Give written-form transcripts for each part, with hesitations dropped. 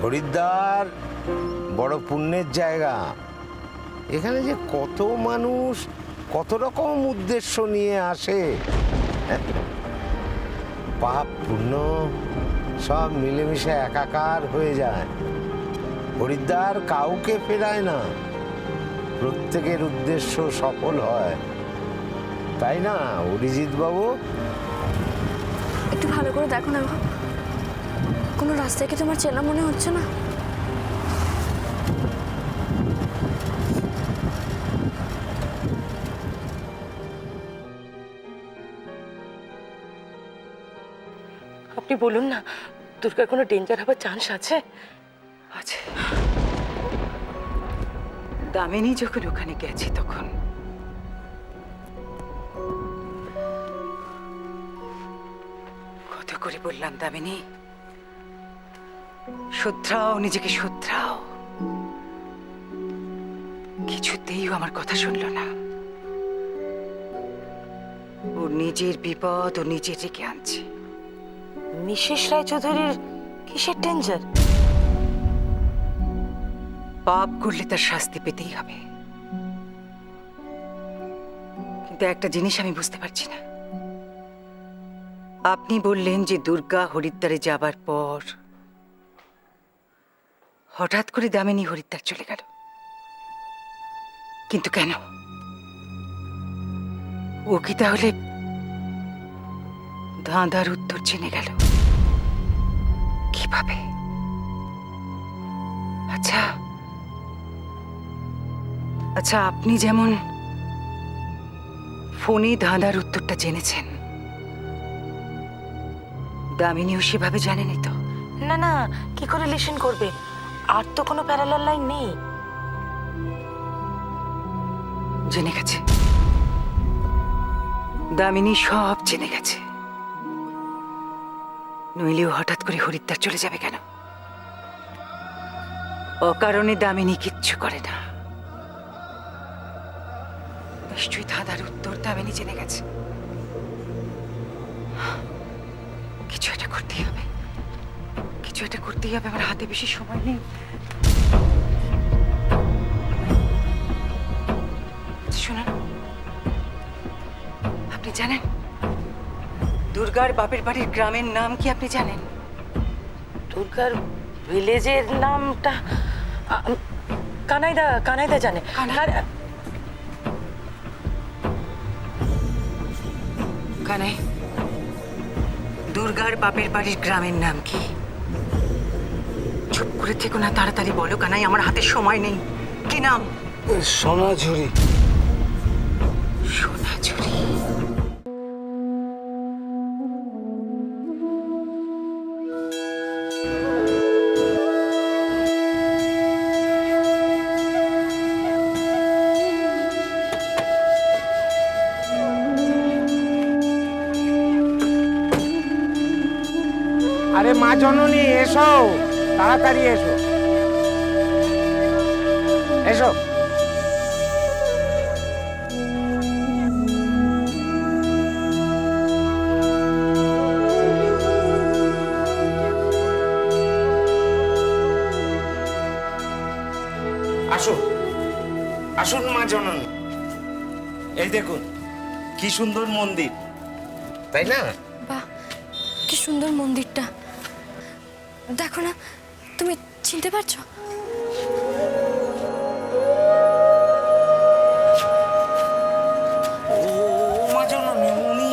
হরিদ্বার বড় পুণ্যের জায়গা। এখানে যে কত মানুষ কত রকম উদ্দেশ্য নিয়ে আসে, পাপ পুণ্য সব মিলেমিশে একাকার হয়ে যায়। হরিদ্বার কাউকে ফেরায় না, প্রত্যেকের উদ্দেশ্য সফল হয়, তাই না অরিজিৎ বাবু? একটু ভালো করে দেখো না, কোনো রাস্তায় কি তোমার চেনা মনে হচ্ছে না? আপনি বলুন না, দুর্গার কোনো ডেঞ্জার হবার চান্স আছে? আছে। দামিনী যখন ওখানে গেছে তখন কত করে বললাম, দামিনী শুধরাও, নিজেকে শুধরাও। কিছুতেই আমার কথা শুনল না। ও নিজের বিপদ ও নিজে ডেকে আনছে। মিসেস রায়চৌধুরীর কিসের ডেঞ্জার? পাপ করলে তার শাস্তি পেতেই হবে, কিন্তু একটা জিনিস আমি বুঝতে পারছি না। আপনি বললেন যে দুর্গা হরিদ্বারে যাবার পর হঠাৎ করে দামিনী হরিদ্বার চলে গেল, কিন্তু কেন? ও কি তাহলে ধাঁধার উত্তর জেনে গেল? কিভাবে? আচ্ছা আচ্ছা, আপনি যেমন ফোনে ধাঁধার উত্তরটা জেনেছেন, দামিনীও সেভাবে জানেনি তো? না না, কি করে লিসেন করবে? আর তো কোনো প্যারালাল লাইন নেই। জেনে গেছে, দামিনী সব জেনে গেছে। নইলেও হঠাৎ করে হরিদ্বার চলে যাবে কেন? অকারণে দামিনী কিচ্ছু করে না। নিশ্চয়ই ধাঁধার উত্তর দামিনী জেনে গেছে। কিছু একটা করতেই হবে, কিছু একটা করতেই হবে। আমার হাতে বেশি সময় নেই। শুনুন, আপনি জানেন দুর্গার বাপের বাড়ির গ্রামের নাম কি? আপনি জানেন? দুর্গার ভিলেজের নামটা কানাইদা, কানাইদা জানে। কানাই, দুর্গার বাপের বাড়ির গ্রামের নাম কি? চুপ করে থেকো না, তাড়াতাড়ি বলো কানাই, আমার হাতে সময় নেই। কি নাম? সোনাঝুরি। সোনাঝুরি। আরে মা জননী, এসো, তাড়াতাড়ি এসো, এসো। আসুন আসুন মা জননী, এই দেখুন কি সুন্দর মন্দির, তাই না? বাহ, কি সুন্দর মন্দিরটা। দেখো না, তুমি চিনতে পারছো? ও মা জননী, উনি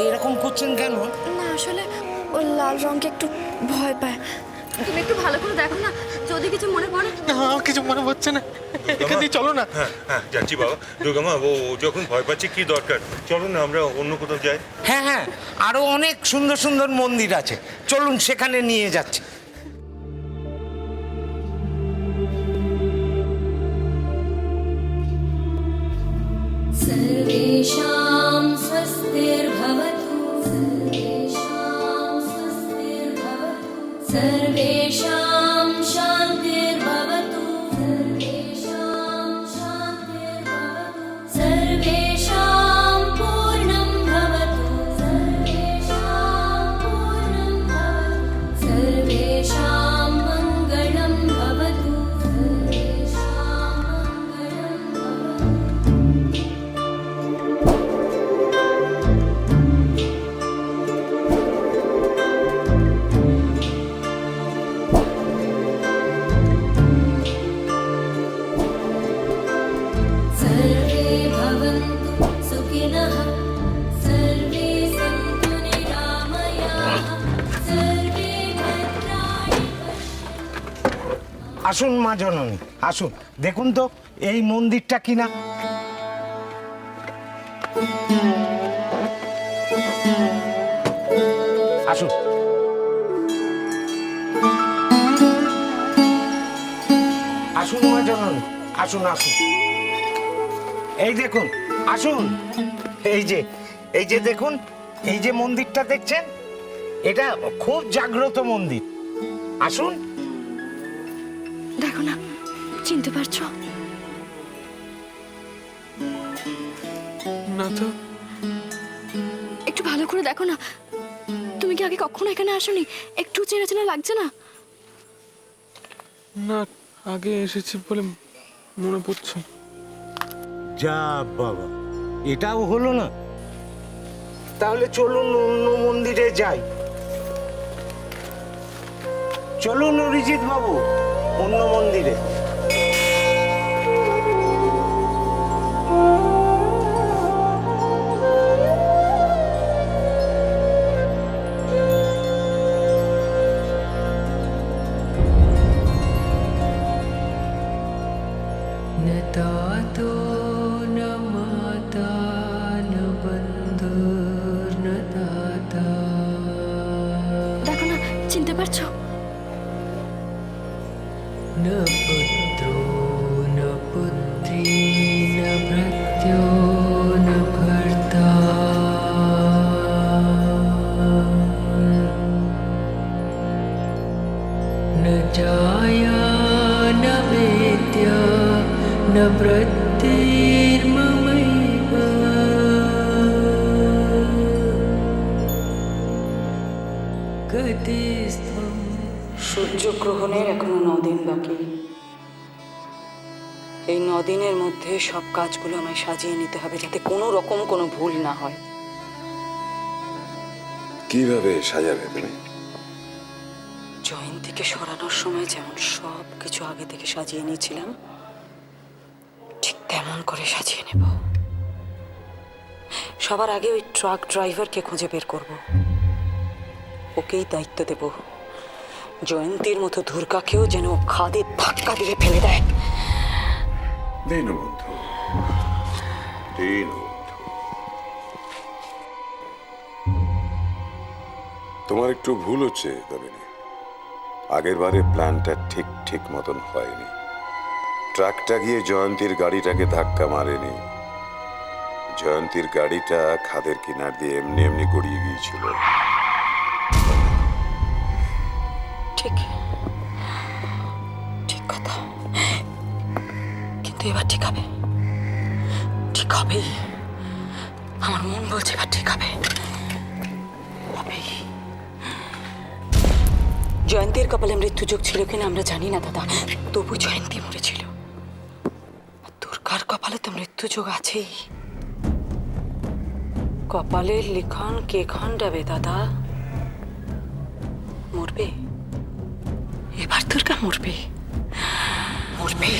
এরকম করছেন কেন? না, আসলে ও লাল রঙকে একটু ভয় পায়। তুমি একটু ভালো করে দেখো না, যদি কিছু মনে পড়ে। না, কিছু মনে হচ্ছে না। এখান দিয়ে চলো না। হ্যাঁ হ্যাঁ, যাচ্ছি বাবা। দুর্গামা, ও যখন ভয় পাচ্ছে কি দরকার? চলো না, আমরা অন্য কোথাও যাই। হ্যাঁ হ্যাঁ, আরো অনেক সুন্দর সুন্দর মন্দির আছে, চলুন সেখানে নিয়ে যাচ্ছি। सर्वेषां स्वस्तिर्भवतु, सर्वेषां स्वस्तिर्भवतु, सर्वेषां शान्तिर्भवतु, सर्वेषां शान्तिर्भवतु, सर्वेषां पूर्णं भवतु, सर्वेषां पूर्णं भवतु, सर्वेषां আসুন মা জননী, আসুন, দেখুন তো এই মন্দিরটা কিনা। আসুন। আসুন মা জননী, আসুন আসুন। এই দেখুন, আসুন। এই যে দেখুন, এই যে মন্দিরটা দেখছেন, এটা খুব জাগ্রত মন্দির। আসুন। দেখো না, চিনতে পারছো? না তো। একটু ভালো করে দেখো না। তুমি কি আগে কখনো এখানে আসোনি? একটু চেনা চেনা লাগছে না? না, আগে এসেছি বলে মনে পড়ছে। যা বাবা, এটাও হলো না। তাহলে চলুন অন্য মন্দিরে যাই। চলুন অরিজিৎ বাবু, অন্য মন্দিরে। न तातो न माता न बन्धुर्न दाता দেখো না, চিনতে পারছো? न पुत्रो न पुत्री न भृत्यो न भर्ता न जाया न वेद्या न वृत्तिर्ममैव गतिस्त्वं সূর্যগ্রহণের এখনো 9 দিন বাকি। এই 9 দিনের মধ্যে সব কাজগুলো আমায় সাজিয়ে নিতে হবে, যাতে কোনো রকম কোনো ভুল না হয়। কিভাবে সাজাবে তুমি? জয়ন্তীকে সরানোর সময় যেমন সব কিছু আগে থেকে সাজিয়ে নিয়েছিলাম, ঠিক তেমন করে সাজিয়ে নেব। সবার আগে ওই ট্রাক ড্রাইভারকে খুঁজে বের করব। ওকেই দায়িত্ব দেব জয়ন্তীর মতো দুর্গাকেও যেন খাদে ধাক্কা দিয়ে ফেলে দেয়। দীনবন্ধু, দীনবন্ধু, তোমার একটু ভুল হচ্ছে দামিনী। আগের বারে প্ল্যানটা ঠিক মতন হয়নি। ট্রাকটা গিয়ে জয়ন্তীর গাড়িটাকে ধাক্কা মারেনি। জয়ন্তীর গাড়িটা খাদের কিনার দিয়ে এমনি এমনি গড়িয়ে গিয়েছিল। ঠিক কথা, কিন্তু এবার ঠিক হবে। ঠিক হবেই, আমার মন বলছে এবার ঠিক হবে। হবেই। জয়ন্তীর কপালে মৃত্যুযোগ ছিল কিনা আমরা জানি না দাদা, তবু জয়ন্তী মরেছিল। আর দুর্গার কপালে তো মৃত্যুযোগ আছেই। কপালের লিখন কে খণ্ডাবে দাদা? মরবে, এবার দুর্গা মরবে, মরবে।